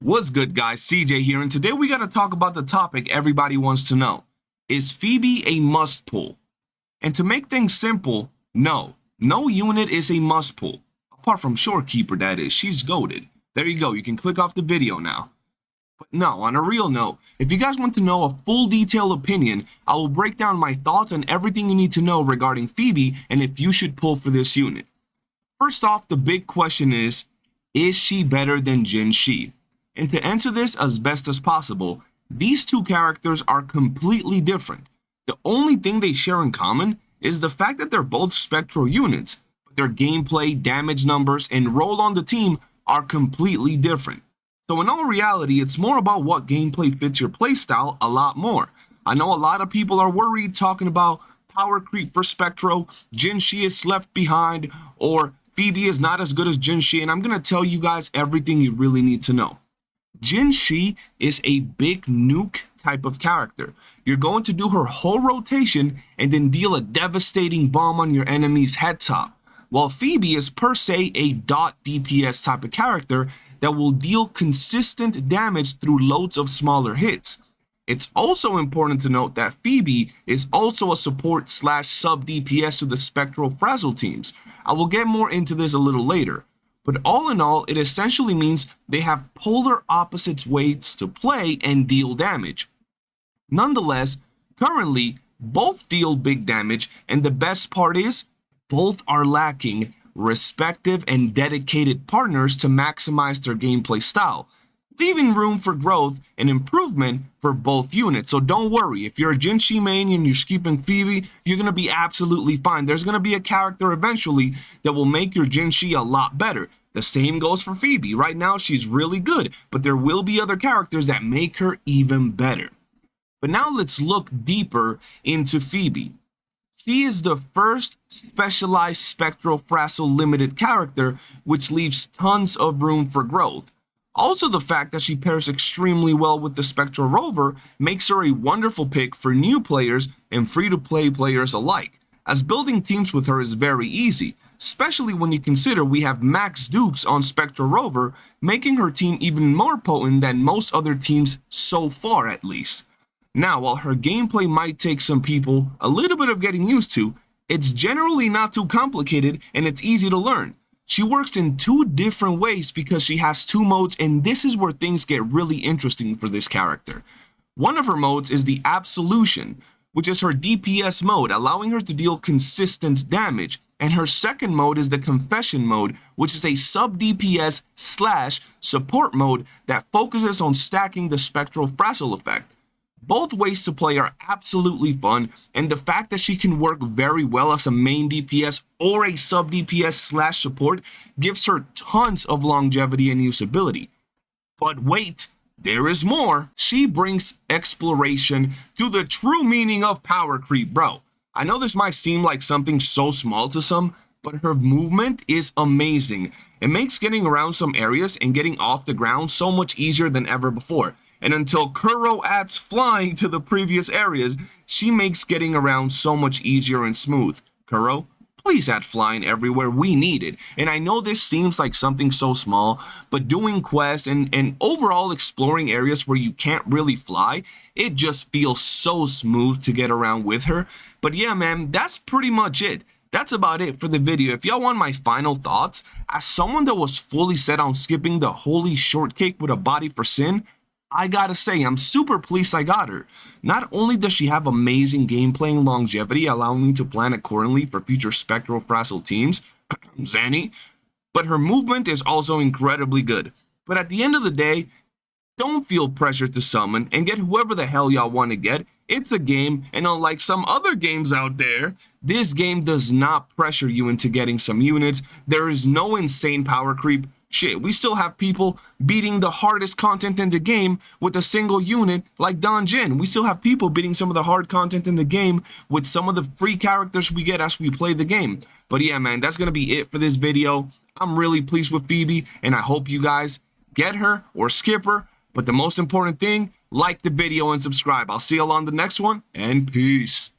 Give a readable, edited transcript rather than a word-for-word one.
What's good, guys? CJ here, and today we got to talk about the topic everybody wants to know. Is Phoebe a must pull? And to make things simple, no unit is a must pull. Apart from Shorekeeper, that is. She's goated. There you go. You can click off the video now. But no, on a real note, if you guys want to know a full detailed opinion, I will break down my thoughts on everything you need to know regarding Phoebe and if you should pull for this unit. First off, the big question is she better than Jin Shi? And to answer this as best as possible, these two characters are completely different. The only thing they share in common is the fact that they're both spectral units, but their gameplay, damage numbers, and role on the team are completely different. So in all reality, it's more about what gameplay fits your playstyle a lot more. I know a lot of people are worried talking about power creep for Spectro, Jin Shi is left behind, or Phoebe is not as good as Jin Shi, and I'm going to tell you guys everything you really need to know. Jin Shi is a big nuke type of character. You're going to do her whole rotation and then deal a devastating bomb on your enemy's head top. While Phoebe is per se a dot DPS type of character that will deal consistent damage through loads of smaller hits. It's also important to note that Phoebe is also a support / sub DPS to the Spectral Frazzle teams. I will get more into this a little later. But all in all, it essentially means they have polar opposite ways to play and deal damage. Nonetheless, currently, both deal big damage, and the best part is, both are lacking respective and dedicated partners to maximize their gameplay style, leaving room for growth and improvement for both units. So don't worry, if you're a Jin Shi main and you're skipping Phoebe, you're going to be absolutely fine. There's going to be a character eventually that will make your Jin Shi a lot better. The same goes for Phoebe. Right now, she's really good, but there will be other characters that make her even better. But now let's look deeper into Phoebe. She is the first specialized Spectral Frazzle limited character, which leaves tons of room for growth. Also, the fact that she pairs extremely well with the Spectral Rover makes her a wonderful pick for new players and free-to-play players alike, as building teams with her is very easy, especially when you consider we have max dupes on Spectral Rover, making her team even more potent than most other teams so far at least. Now, while her gameplay might take some people a little bit of getting used to, it's generally not too complicated and it's easy to learn. She works in two different ways because she has two modes, and this is where things get really interesting for this character. One of her modes is the Absolution, which is her DPS mode, allowing her to deal consistent damage. And her second mode is the Confession mode, which is a sub DPS / support mode that focuses on stacking the Spectral Frazzle effect. Both ways to play are absolutely fun, and the fact that she can work very well as a main DPS or a sub DPS / support gives her tons of longevity and usability. But wait, there is more. She brings exploration to the true meaning of power creep, bro. I know this might seem like something so small to some, but her movement is amazing. It makes getting around some areas and getting off the ground so much easier than ever before. And until Kuro adds flying to the previous areas, she makes getting around so much easier and smooth. Kuro, please add flying everywhere, we need it. And I know this seems like something so small, but doing quests and overall exploring areas where you can't really fly, it just feels so smooth to get around with her. But yeah, man, that's pretty much it. That's about it for the video. If y'all want my final thoughts, as someone that was fully set on skipping the holy shortcake with a body for sin, I gotta say, I'm super pleased I got her. Not only does she have amazing gameplay and longevity, allowing me to plan accordingly for future Spectral Frazzle teams, Zanny, but her movement is also incredibly good. But at the end of the day, don't feel pressured to summon and get whoever the hell y'all want to get. It's a game, and unlike some other games out there, this game does not pressure you into getting some units. There is no insane power creep. Shit, we still have people beating the hardest content in the game with a single unit like Don Jin. We still have people beating some of the hard content in the game with some of the free characters we get as we play the game. But yeah, man, that's going to be it for this video. I'm really pleased with Phoebe, and I hope you guys get her or skip her. But the most important thing, like the video and subscribe. I'll see you all on the next one, and peace.